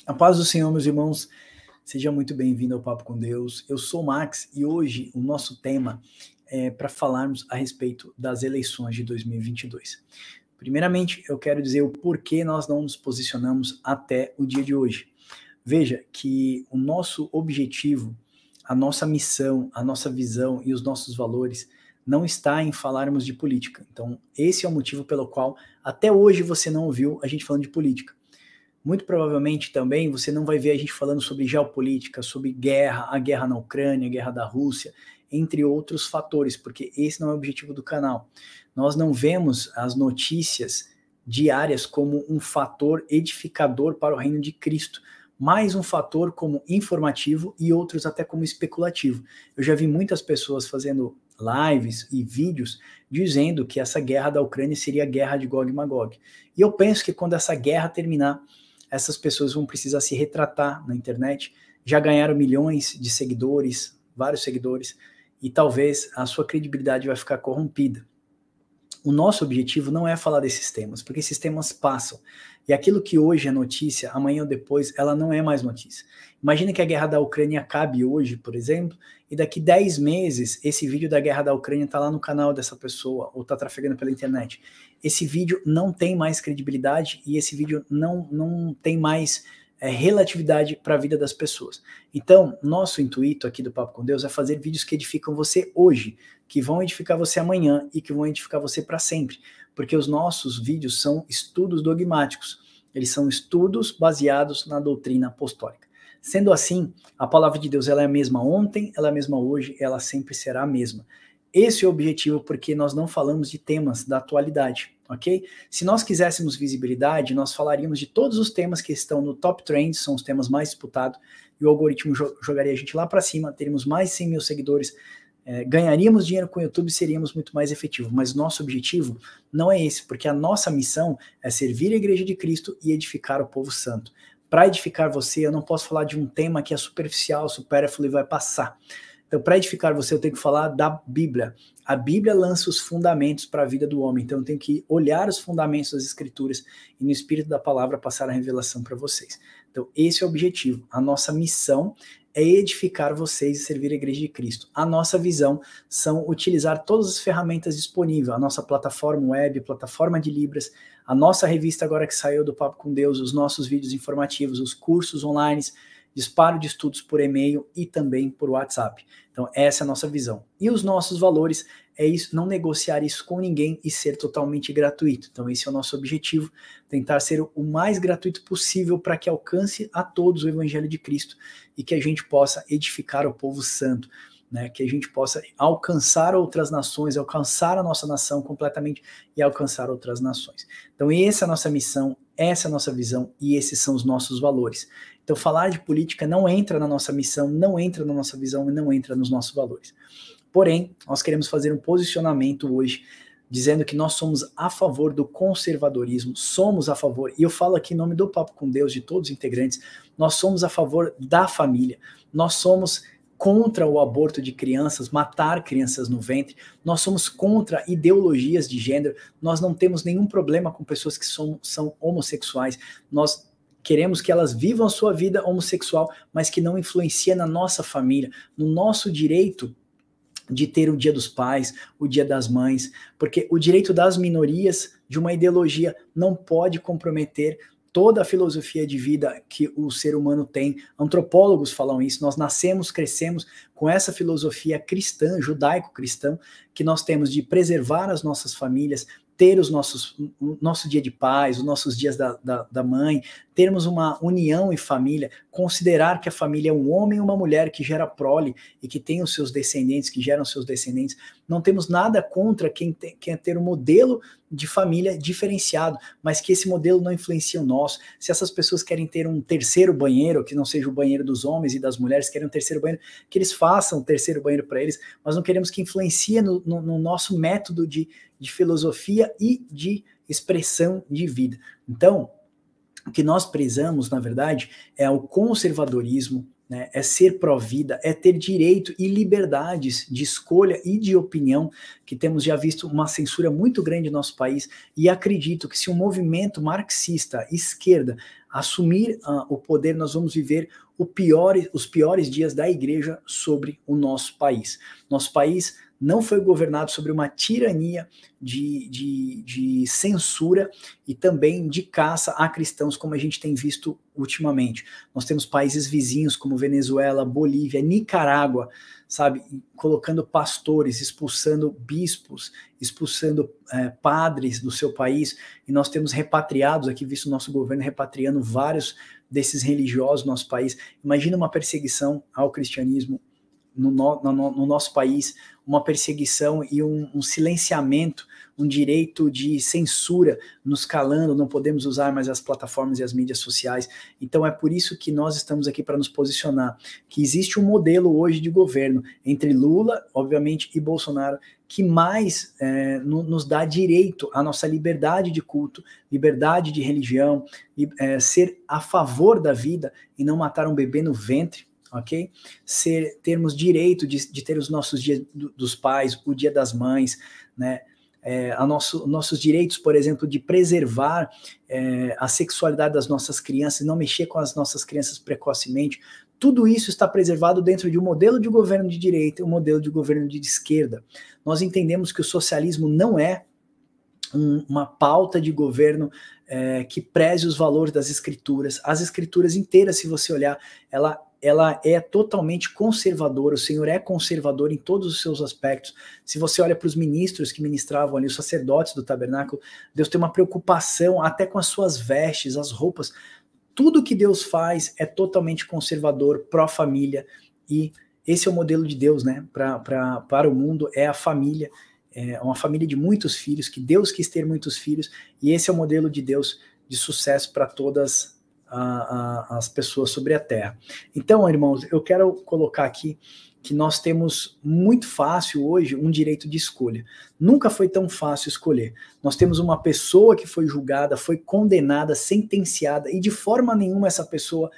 A paz do Senhor, meus irmãos, seja muito bem-vindo ao Papo com Deus. Eu sou o Max e hoje o nosso tema é para falarmos a respeito das eleições de 2022. Primeiramente, eu quero dizer o porquê nós não nos posicionamos até o dia de hoje. Veja que o nosso objetivo, a nossa missão, a nossa visão e os nossos valores não está em falarmos de política. Então, esse é o motivo pelo qual até hoje você não ouviu a gente falando de política. Muito provavelmente também você não vai ver a gente falando sobre geopolítica, sobre guerra, a guerra na Ucrânia, a guerra da Rússia, entre outros fatores, porque esse não é o objetivo do canal. Nós não vemos as notícias diárias como um fator edificador para o reino de Cristo, mais um fator como informativo e outros até como especulativo. Eu já vi muitas pessoas fazendo lives e vídeos dizendo que essa guerra da Ucrânia seria a guerra de Gog e Magog. E eu penso que quando essa guerra terminar, essas pessoas vão precisar se retratar na internet, já ganharam milhões de seguidores, vários seguidores, e talvez a sua credibilidade vai ficar corrompida. O nosso objetivo não é falar desses temas, porque esses temas passam. E aquilo que hoje é notícia, amanhã ou depois, ela não é mais notícia. Imagina que a guerra da Ucrânia acabe hoje, por exemplo, e daqui 10 meses, esse vídeo da guerra da Ucrânia está lá no canal dessa pessoa, ou está trafegando pela internet. Esse vídeo não tem mais credibilidade e esse vídeo não tem mais relatividade para a vida das pessoas. Então, nosso intuito aqui do Papo com Deus é fazer vídeos que edificam você hoje, que vão edificar você amanhã e que vão edificar você para sempre, porque os nossos vídeos são estudos dogmáticos, eles são estudos baseados na doutrina apostólica. Sendo assim, a palavra de Deus ela é a mesma ontem, ela é a mesma hoje, ela sempre será a mesma. Esse é o objetivo, porque nós não falamos de temas da atualidade, ok? Se nós quiséssemos visibilidade, nós falaríamos de todos os temas que estão no top trends, são os temas mais disputados, e o algoritmo jogaria a gente lá para cima, teríamos mais de 100 mil seguidores, ganharíamos dinheiro com o YouTube e seríamos muito mais efetivos. Mas nosso objetivo não é esse, porque a nossa missão é servir a Igreja de Cristo e edificar o povo santo. Para edificar você, eu não posso falar de um tema que é superficial, supérfluo e vai passar. Então, para edificar você, eu tenho que falar da Bíblia. A Bíblia lança os fundamentos para a vida do homem. Então, eu tenho que olhar os fundamentos das Escrituras e, no Espírito da Palavra, passar a revelação para vocês. Então, esse é o objetivo. A nossa missão é edificar vocês e servir a Igreja de Cristo. A nossa visão são utilizar todas as ferramentas disponíveis. A nossa plataforma web, plataforma de Libras, a nossa revista agora que saiu do Papo com Deus, os nossos vídeos informativos, os cursos online, disparo de estudos por e-mail e também por WhatsApp. Então, essa é a nossa visão. E os nossos valores é isso, não negociar isso com ninguém e ser totalmente gratuito. Então, esse é o nosso objetivo, tentar ser o mais gratuito possível para que alcance a todos o Evangelho de Cristo e que a gente possa edificar o povo santo, né? Que a gente possa alcançar outras nações, alcançar a nossa nação completamente e alcançar outras nações. Então, essa é a nossa missão, essa é a nossa visão e esses são os nossos valores. Então, falar de política não entra na nossa missão, não entra na nossa visão e não entra nos nossos valores. Porém, nós queremos fazer um posicionamento hoje, dizendo que nós somos a favor do conservadorismo, somos a favor, e eu falo aqui em nome do Papo com Deus, de todos os integrantes, nós somos a favor da família, nós somos contra o aborto de crianças, matar crianças no ventre, nós somos contra ideologias de gênero, nós não temos nenhum problema com pessoas que são homossexuais, nós queremos que elas vivam a sua vida homossexual, mas que não influencia na nossa família, no nosso direito de ter o Dia dos Pais, o Dia das Mães, porque o direito das minorias de uma ideologia não pode comprometer toda a filosofia de vida que o ser humano tem. Antropólogos falam isso, nós nascemos, crescemos com essa filosofia cristã, judaico-cristã, que nós temos de preservar as nossas famílias, ter o nosso dia de paz, os nossos dias da mãe, termos uma união em família, considerar que a família é um homem e uma mulher que gera prole e que tem os seus descendentes, que geram seus descendentes. Não temos nada contra quem quer ter um modelo de família diferenciado, mas que esse modelo não influencia o nosso. Se essas pessoas querem ter um terceiro banheiro, que não seja o banheiro dos homens e das mulheres, querem um terceiro banheiro, que eles façam um terceiro banheiro para eles, mas não queremos que influencie no nosso método de filosofia e de expressão de vida. Então, O que nós prezamos, na verdade, é o conservadorismo, né? É ser pró-vida, é ter direito e liberdades de escolha e de opinião, que temos já visto uma censura muito grande no nosso país, e acredito que se um movimento marxista, esquerda, assumir o poder, nós vamos viver os piores dias da igreja sobre o nosso país. Nosso país não foi governado sobre uma tirania de censura e também de caça a cristãos, como a gente tem visto ultimamente. Nós temos países vizinhos como Venezuela, Bolívia, Nicarágua, sabe, colocando pastores, expulsando bispos, expulsando padres do seu país, e nós temos repatriados aqui, visto o nosso governo repatriando vários desses religiosos no nosso país. Imagina uma perseguição ao cristianismo no nosso país, uma perseguição e um silenciamento, um direito de censura nos calando, não podemos usar mais as plataformas e as mídias sociais. Então é por isso que nós estamos aqui para nos posicionar, que existe um modelo hoje de governo entre Lula, obviamente, e Bolsonaro, que mais nos dá direito à nossa liberdade de culto, liberdade de religião, ser a favor da vida e não matar um bebê no ventre, ok? Termos direito de ter os nossos dias dos pais, o dia das mães, né? Nossos direitos, por exemplo, de preservar a sexualidade das nossas crianças, não mexer com as nossas crianças precocemente, tudo isso está preservado dentro de um modelo de governo de direita e um modelo de governo de esquerda. Nós entendemos que o socialismo não é uma pauta de governo que preze os valores das escrituras. As escrituras inteiras, se você olhar, ela é totalmente conservadora, o Senhor é conservador em todos os seus aspectos. Se você olha para os ministros que ministravam ali, os sacerdotes do tabernáculo, Deus tem uma preocupação até com as suas vestes, as roupas. Tudo que Deus faz é totalmente conservador, pró-família, e esse é o modelo de Deus, né? Para o mundo, é a família, é uma família de muitos filhos, que Deus quis ter muitos filhos, e esse é o modelo de Deus de sucesso para todas as pessoas sobre a terra. Então, irmãos, eu quero colocar aqui que nós temos muito fácil hoje um direito de escolha. Nunca foi tão fácil escolher. Nós temos uma pessoa que foi julgada, foi condenada, sentenciada, e de forma nenhuma essa pessoa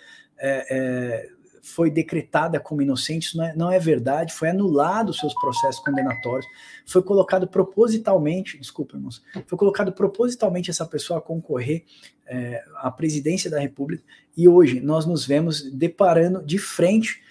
foi decretada como inocente. Isso não é verdade, foi anulado os seus processos condenatórios, foi colocado propositalmente, desculpa, irmãos, foi colocado propositalmente essa pessoa a concorrer à presidência da República, e hoje nós nos vemos deparando de frente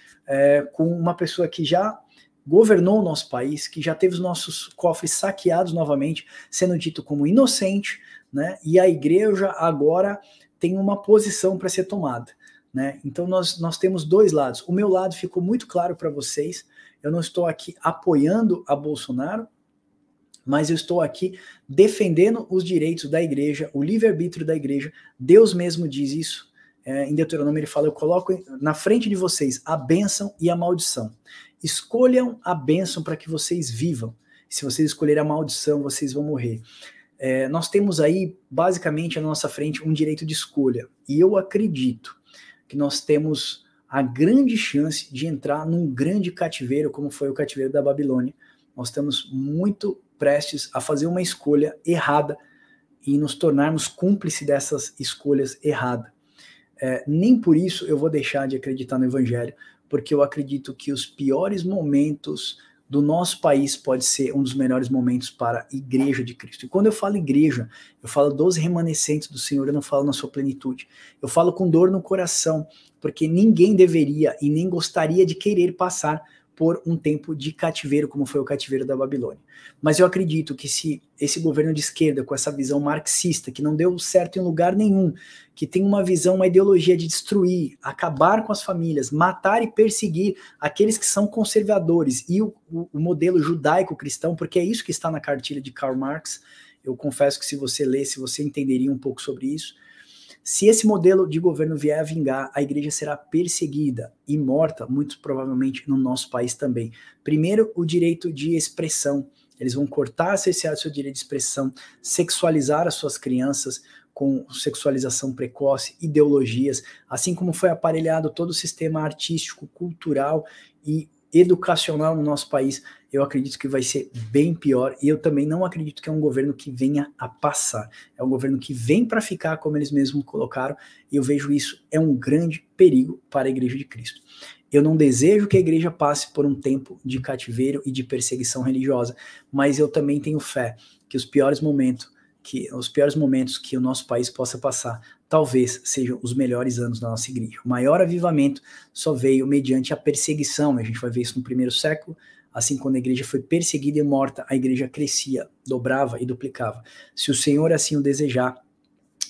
com uma pessoa que já governou o nosso país, que já teve os nossos cofres saqueados novamente, sendo dito como inocente, né? E a igreja agora tem uma posição para ser tomada, né? Então nós temos dois lados. O meu lado ficou muito claro para vocês. Eu não estou aqui apoiando a Bolsonaro, mas eu estou aqui defendendo os direitos da igreja, o livre-arbítrio da igreja. Deus mesmo diz isso. Em Deuteronômio ele fala: eu coloco na frente de vocês a bênção e a maldição. Escolham a bênção para que vocês vivam. Se vocês escolherem a maldição, vocês vão morrer. Nós temos aí, basicamente, à nossa frente um direito de escolha. E eu acredito que nós temos a grande chance de entrar num grande cativeiro, como foi o cativeiro da Babilônia. Nós estamos muito prestes a fazer uma escolha errada e nos tornarmos cúmplices dessas escolhas erradas. Nem por isso eu vou deixar de acreditar no Evangelho, porque eu acredito que os piores momentos do nosso país pode ser um dos melhores momentos para a igreja de Cristo. E quando eu falo igreja, eu falo dos remanescentes do Senhor, eu não falo na sua plenitude. Eu falo com dor no coração, porque ninguém deveria e nem gostaria de querer passar por um tempo de cativeiro, como foi o cativeiro da Babilônia. Mas eu acredito que se esse governo de esquerda, com essa visão marxista, que não deu certo em lugar nenhum, que tem uma visão, uma ideologia de destruir, acabar com as famílias, matar e perseguir aqueles que são conservadores, e o modelo judaico-cristão, porque é isso que está na cartilha de Karl Marx. Eu confesso que se você lesse, você entenderia um pouco sobre isso. Se esse modelo de governo vier a vingar, a igreja será perseguida e morta, muito provavelmente no nosso país também. Primeiro, o direito de expressão. Eles vão cortar, cercear o seu direito de expressão, sexualizar as suas crianças com sexualização precoce, ideologias, assim como foi aparelhado todo o sistema artístico, cultural e educacional no nosso país, eu acredito que vai ser bem pior, e eu também não acredito que é um governo que venha a passar. É um governo que vem para ficar, como eles mesmos colocaram, e eu vejo isso é um grande perigo para a Igreja de Cristo. Eu não desejo que a igreja passe por um tempo de cativeiro e de perseguição religiosa, mas eu também tenho fé que os piores momentos que o nosso país possa passar, talvez sejam os melhores anos da nossa igreja. O maior avivamento só veio mediante a perseguição. A gente vai ver isso no primeiro século. Assim, quando a igreja foi perseguida e morta, a igreja crescia, dobrava e duplicava. Se o Senhor assim o desejar,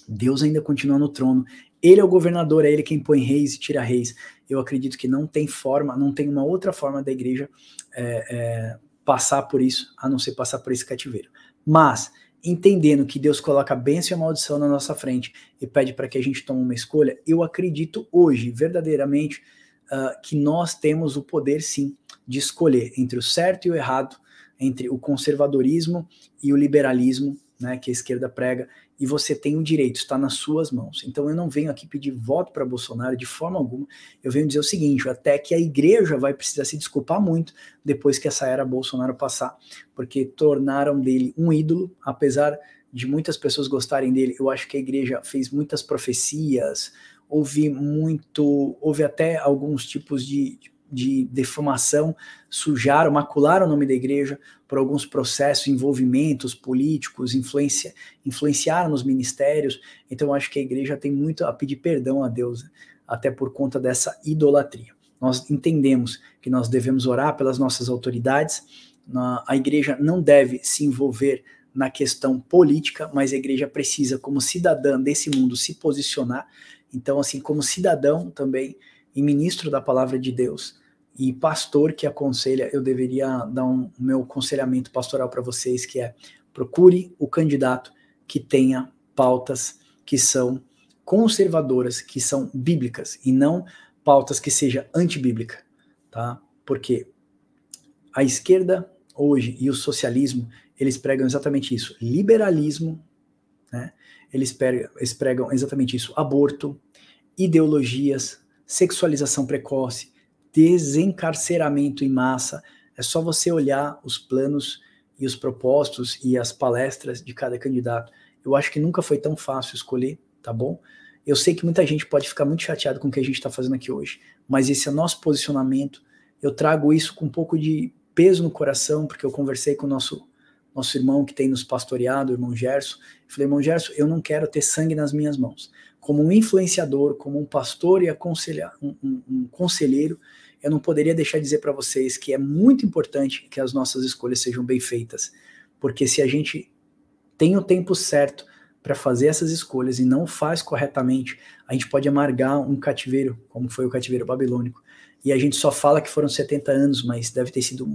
Deus ainda continua no trono. Ele é o governador, é ele quem põe reis e tira reis. Eu acredito que não tem uma outra forma da igreja passar por isso, a não ser passar por esse cativeiro. Mas, entendendo que Deus coloca bênção e maldição na nossa frente e pede para que a gente tome uma escolha, eu acredito hoje, verdadeiramente, que nós temos o poder, sim, de escolher entre o certo e o errado, entre o conservadorismo e o liberalismo, né, que a esquerda prega, e você tem o direito, está nas suas mãos. Então eu não venho aqui pedir voto para Bolsonaro de forma alguma, eu venho dizer o seguinte, até que a igreja vai precisar se desculpar muito depois que essa era Bolsonaro passar, porque tornaram dele um ídolo, apesar de muitas pessoas gostarem dele, eu acho que a igreja fez muitas profecias, houve até alguns tipos de defamação, sujaram, macularam o nome da igreja por alguns processos, envolvimentos políticos, influenciaram nos ministérios. Então eu acho que a igreja tem muito a pedir perdão a Deus, até por conta dessa idolatria. Nós entendemos que nós devemos orar pelas nossas autoridades, a igreja não deve se envolver na questão política, mas a igreja precisa, como cidadã desse mundo, se posicionar. Então, assim, como cidadão também, e ministro da palavra de Deus, e pastor que aconselha, eu deveria dar o meu aconselhamento pastoral para vocês, que é: procure o candidato que tenha pautas que são conservadoras, que são bíblicas, e não pautas que seja antibíblica, tá? Porque a esquerda hoje e o socialismo, eles pregam exatamente isso, liberalismo, né? Eles pregam exatamente isso, aborto, ideologias, sexualização precoce, desencarceramento em massa. É só você olhar os planos e os propósitos e as palestras de cada candidato. Eu acho que nunca foi tão fácil escolher, tá bom? Eu sei que muita gente pode ficar muito chateado com o que a gente está fazendo aqui hoje, mas esse é o nosso posicionamento. Eu trago isso com um pouco de peso no coração, porque eu conversei com o nosso irmão que tem nos pastoreado, o irmão Gerson. Eu falei: irmão Gerson, eu não quero ter sangue nas minhas mãos. Como um influenciador, como um pastor e um conselheiro, eu não poderia deixar de dizer para vocês que é muito importante que as nossas escolhas sejam bem feitas, porque se a gente tem o tempo certo para fazer essas escolhas e não faz corretamente, a gente pode amargar um cativeiro, como foi o cativeiro babilônico, e a gente só fala que foram 70 anos, mas deve ter sido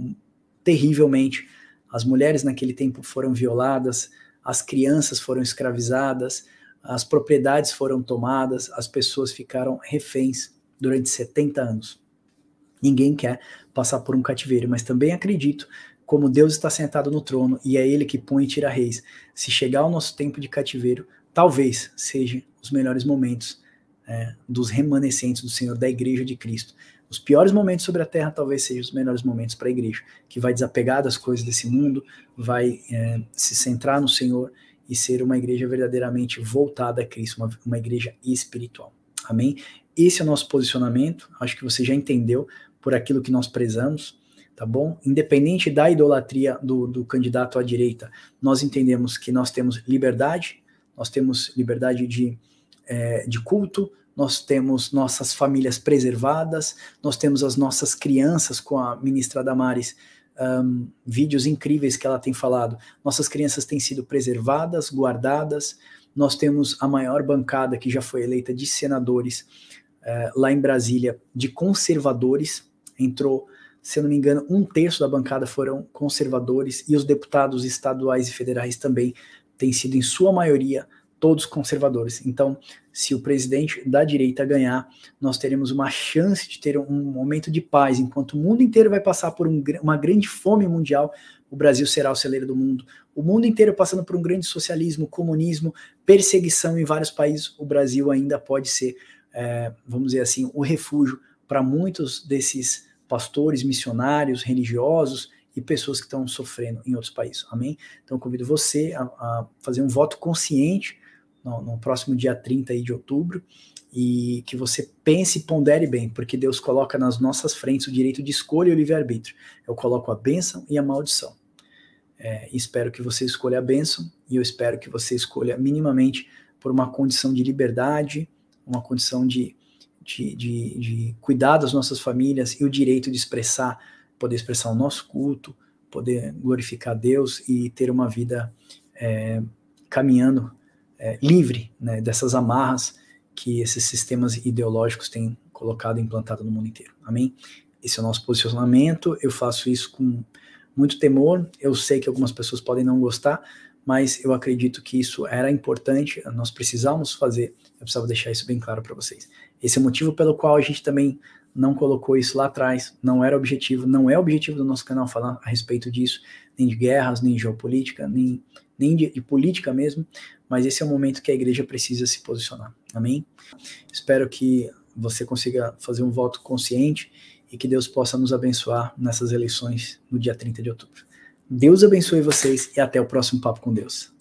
terrivelmente. As mulheres naquele tempo foram violadas, as crianças foram escravizadas, as propriedades foram tomadas, as pessoas ficaram reféns durante 70 anos. Ninguém quer passar por um cativeiro, mas também acredito, como Deus está sentado no trono e é Ele que põe e tira reis, se chegar o nosso tempo de cativeiro, talvez seja os melhores momentos dos remanescentes do Senhor, da igreja de Cristo. Os piores momentos sobre a terra talvez sejam os melhores momentos para a igreja, que vai desapegar das coisas desse mundo, vai se centrar no Senhor e ser uma igreja verdadeiramente voltada a Cristo, uma igreja espiritual. Amém? Esse é o nosso posicionamento, acho que você já entendeu por aquilo que nós prezamos, tá bom? Independente da idolatria do candidato à direita, nós entendemos que nós temos liberdade de culto, nós temos nossas famílias preservadas, nós temos as nossas crianças, com a ministra Damares, vídeos incríveis que ela tem falado, nossas crianças têm sido preservadas, guardadas, nós temos a maior bancada que já foi eleita de senadores lá em Brasília, de conservadores, entrou, se eu não me engano, 1/3 da bancada foram conservadores, e os deputados estaduais e federais também têm sido, em sua maioria, todos conservadores. Então, se o presidente da direita ganhar, nós teremos uma chance de ter um momento de paz. Enquanto o mundo inteiro vai passar por uma grande fome mundial, o Brasil será o celeiro do mundo. O mundo inteiro passando por um grande socialismo, comunismo, perseguição em vários países, o Brasil ainda pode ser, vamos dizer assim, o refúgio para muitos desses pastores, missionários, religiosos e pessoas que estão sofrendo em outros países, amém? Então eu convido você a fazer um voto consciente no próximo dia 30 aí de outubro, e que você pense e pondere bem, porque Deus coloca nas nossas frentes o direito de escolha e o livre-arbítrio. Eu coloco a bênção e a maldição. Espero que você escolha a bênção, e eu espero que você escolha minimamente por uma condição de liberdade, uma condição de cuidar das nossas famílias e o direito de poder expressar o nosso culto, poder glorificar Deus e ter uma vida caminhando livre, né, dessas amarras que esses sistemas ideológicos têm colocado e implantado no mundo inteiro. Amém? Esse é o nosso posicionamento. Eu faço isso com muito temor. Eu sei que algumas pessoas podem não gostar, mas eu acredito que isso era importante, nós precisávamos fazer. Eu precisava deixar isso bem claro para vocês. Esse é o motivo pelo qual a gente também não colocou isso lá atrás. Não era objetivo, não é objetivo do nosso canal falar a respeito disso, nem de guerras, nem de geopolítica, nem de política mesmo, mas esse é o momento que a igreja precisa se posicionar. Amém? Espero que você consiga fazer um voto consciente e que Deus possa nos abençoar nessas eleições no dia 30 de outubro. Deus abençoe vocês e até o próximo Papo com Deus.